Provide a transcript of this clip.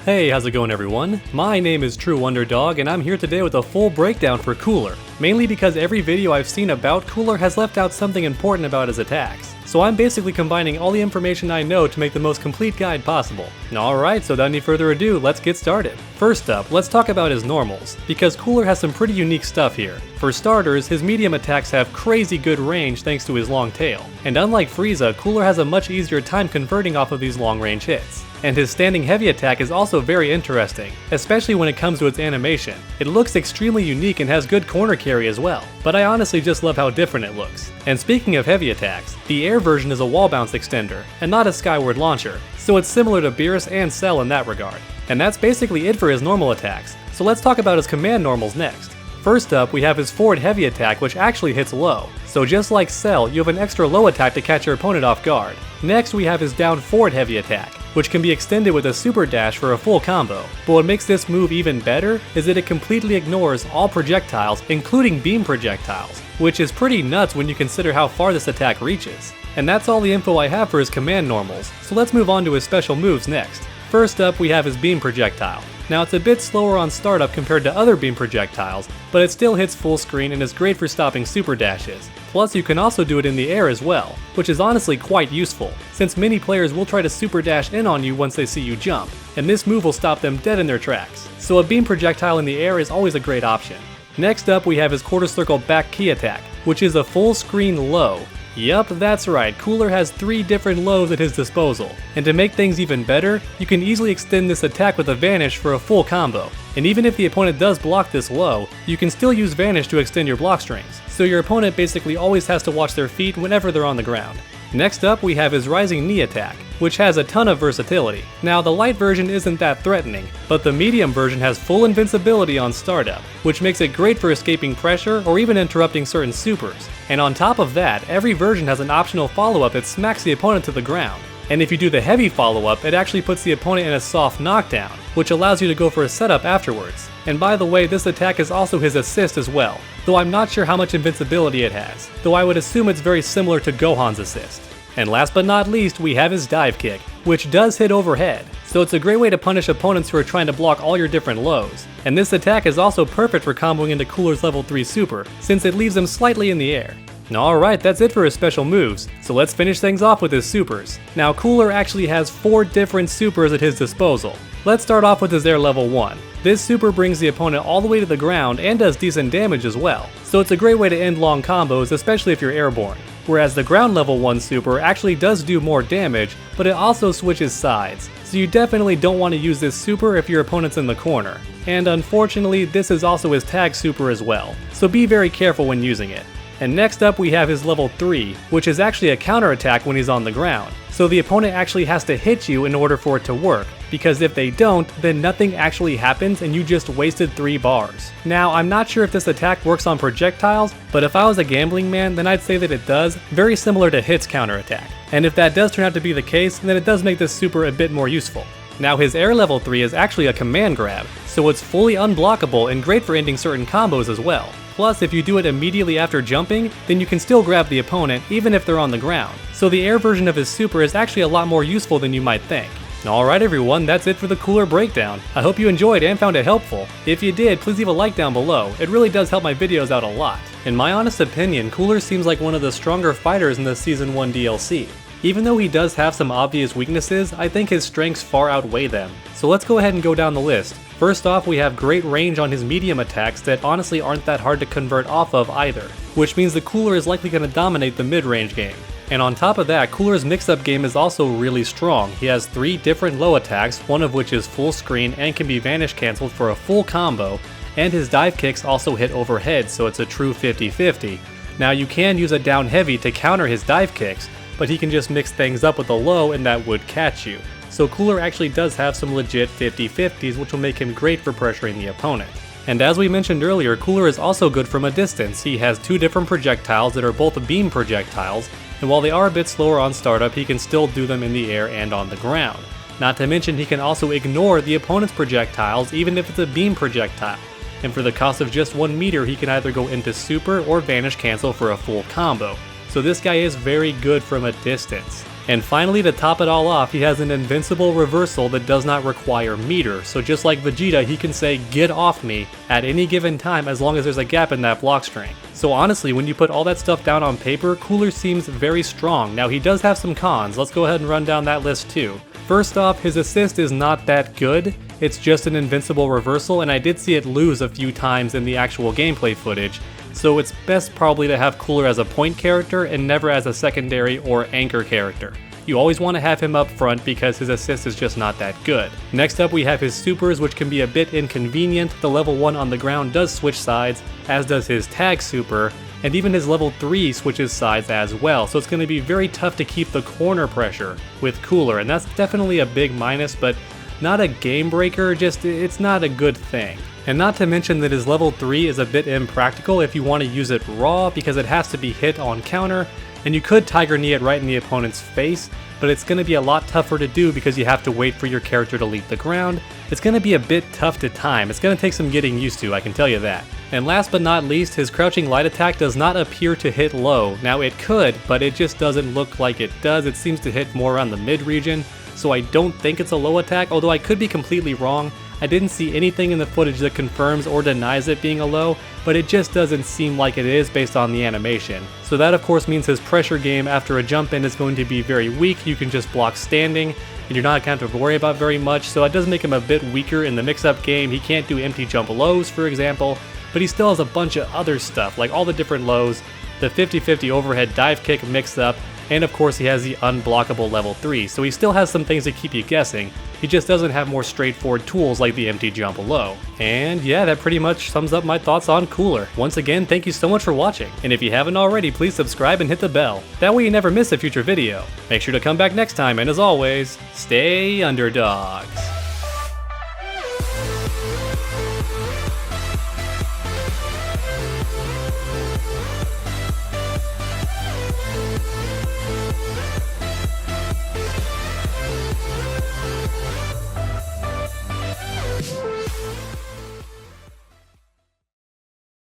Hey, how's it going everyone? My name is True Underdog and I'm here today with a full breakdown for Cooler, mainly because every video I've seen about Cooler has left out something important about his attacks. So I'm basically combining all the information I know to make the most complete guide possible. Alright, so without any further ado, let's get started. First up, let's talk about his normals, because Cooler has some pretty unique stuff here. For starters, his medium attacks have crazy good range thanks to his long tail, and unlike Frieza, Cooler has a much easier time converting off of these long range hits. And his standing heavy attack is also very interesting, especially when it comes to its animation. It looks extremely unique and has good corner carry as well, but I honestly just love how different it looks. And speaking of heavy attacks, the air version is a wall bounce extender, and not a skyward launcher, so it's similar to Beerus and Cell in that regard. And that's basically it for his normal attacks, so let's talk about his command normals next. First up, we have his forward heavy attack, which actually hits low. So just like Cell, you have an extra low attack to catch your opponent off guard. Next, we have his down forward heavy attack, which can be extended with a super dash for a full combo. But what makes this move even better is that it completely ignores all projectiles, including beam projectiles, which is pretty nuts when you consider how far this attack reaches. And that's all the info I have for his command normals, so let's move on to his special moves next. First up, we have his beam projectile. Now it's a bit slower on startup compared to other beam projectiles, but it still hits full screen and is great for stopping super dashes. Plus you can also do it in the air as well, which is honestly quite useful, since many players will try to super dash in on you once they see you jump, and this move will stop them dead in their tracks. So a beam projectile in the air is always a great option. Next up we have his quarter circle back key attack, which is a full screen low. Yup, that's right, Cooler has 3 different lows at his disposal, and to make things even better, you can easily extend this attack with a Vanish for a full combo. And even if the opponent does block this low, you can still use Vanish to extend your block strings, so your opponent basically always has to watch their feet whenever they're on the ground. Next up we have his rising knee attack, which has a ton of versatility. Now the light version isn't that threatening, but the medium version has full invincibility on startup, which makes it great for escaping pressure or even interrupting certain supers. And on top of that, every version has an optional follow-up that smacks the opponent to the ground. And if you do the heavy follow-up, it actually puts the opponent in a soft knockdown, which allows you to go for a setup afterwards. And by the way, this attack is also his assist as well, though I'm not sure how much invincibility it has, though I would assume it's very similar to Gohan's assist. And last but not least, we have his dive kick, which does hit overhead, so it's a great way to punish opponents who are trying to block all your different lows. And this attack is also perfect for comboing into Cooler's level 3 super, since it leaves them slightly in the air. Alright, that's it for his special moves, so let's finish things off with his supers. Now Cooler actually has 4 different supers at his disposal. Let's start off with his air level 1. This super brings the opponent all the way to the ground and does decent damage as well, so it's a great way to end long combos, especially if you're airborne. Whereas the ground level 1 super actually does do more damage, but it also switches sides, so you definitely don't want to use this super if your opponent's in the corner. And unfortunately, this is also his tag super as well, so be very careful when using it. And next up we have his level 3, which is actually a counter attack when he's on the ground, so the opponent actually has to hit you in order for it to work, because if they don't, then nothing actually happens and you just wasted 3 bars. Now I'm not sure if this attack works on projectiles, but if I was a gambling man then I'd say that it does, very similar to Hit's counter attack. And if that does turn out to be the case, then it does make this super a bit more useful. Now his air level 3 is actually a command grab, so it's fully unblockable and great for ending certain combos as well. Plus, if you do it immediately after jumping, then you can still grab the opponent even if they're on the ground. So the air version of his super is actually a lot more useful than you might think. Alright everyone, that's it for the Cooler breakdown. I hope you enjoyed and found it helpful. If you did, please leave a like down below. It really does help my videos out a lot. In my honest opinion, Cooler seems like one of the stronger fighters in the Season 1 DLC. Even though he does have some obvious weaknesses, I think his strengths far outweigh them. So let's go ahead and go down the list. First off, we have great range on his medium attacks that honestly aren't that hard to convert off of either, which means the Cooler is likely going to dominate the mid-range game. And on top of that, Cooler's mix-up game is also really strong. He has 3 different low attacks, one of which is full screen and can be vanish cancelled for a full combo, and his dive kicks also hit overhead, so it's a true 50-50. Now you can use a down heavy to counter his dive kicks, but he can just mix things up with a low and that would catch you. So Cooler actually does have some legit 50-50s, which will make him great for pressuring the opponent. And as we mentioned earlier, Cooler is also good from a distance. He has 2 different projectiles that are both beam projectiles, and while they are a bit slower on startup, he can still do them in the air and on the ground. Not to mention he can also ignore the opponent's projectiles even if it's a beam projectile. And for the cost of just 1 meter, he can either go into super or vanish cancel for a full combo. So this guy is very good from a distance. And finally, to top it all off, he has an invincible reversal that does not require meter. So just like Vegeta, he can say, "Get off me," at any given time as long as there's a gap in that block string. So honestly, when you put all that stuff down on paper, Cooler seems very strong. Now he does have some cons. Let's go ahead and run down that list too. First off, his assist is not that good. It's just an invincible reversal, and I did see it lose a few times in the actual gameplay footage. So it's best probably to have Cooler as a point character and never as a secondary or anchor character. You always want to have him up front because his assist is just not that good. Next up we have his supers, which can be a bit inconvenient. The level 1 on the ground does switch sides, as does his tag super, and even his level 3 switches sides as well, so it's going to be very tough to keep the corner pressure with Cooler, and that's definitely a big minus, but not a game breaker, just it's not a good thing. And not to mention that his level 3 is a bit impractical if you want to use it raw, because it has to be hit on counter, and you could Tiger Knee it right in the opponent's face, but it's going to be a lot tougher to do because you have to wait for your character to leave the ground. It's going to be a bit tough to time. It's going to take some getting used to, I can tell you that. And last but not least, his crouching light attack does not appear to hit low. Now it could, but it just doesn't look like it does. It seems to hit more around the mid region, so I don't think it's a low attack, although I could be completely wrong. I didn't see anything in the footage that confirms or denies it being a low, but it just doesn't seem like it is based on the animation. So that of course means his pressure game after a jump in is going to be very weak. You can just block standing, and you're not going to have to worry about very much, so it does make him a bit weaker in the mix-up game. He can't do empty jump lows, for example, but he still has a bunch of other stuff, like all the different lows, the 50-50 overhead dive kick mix-up, and of course he has the unblockable level 3, so he still has some things to keep you guessing. He just doesn't have more straightforward tools like the empty jump low. And yeah, that pretty much sums up my thoughts on Cooler. Once again, thank you so much for watching, and if you haven't already, please subscribe and hit the bell. That way you never miss a future video. Make sure to come back next time, and as always, stay underdogs.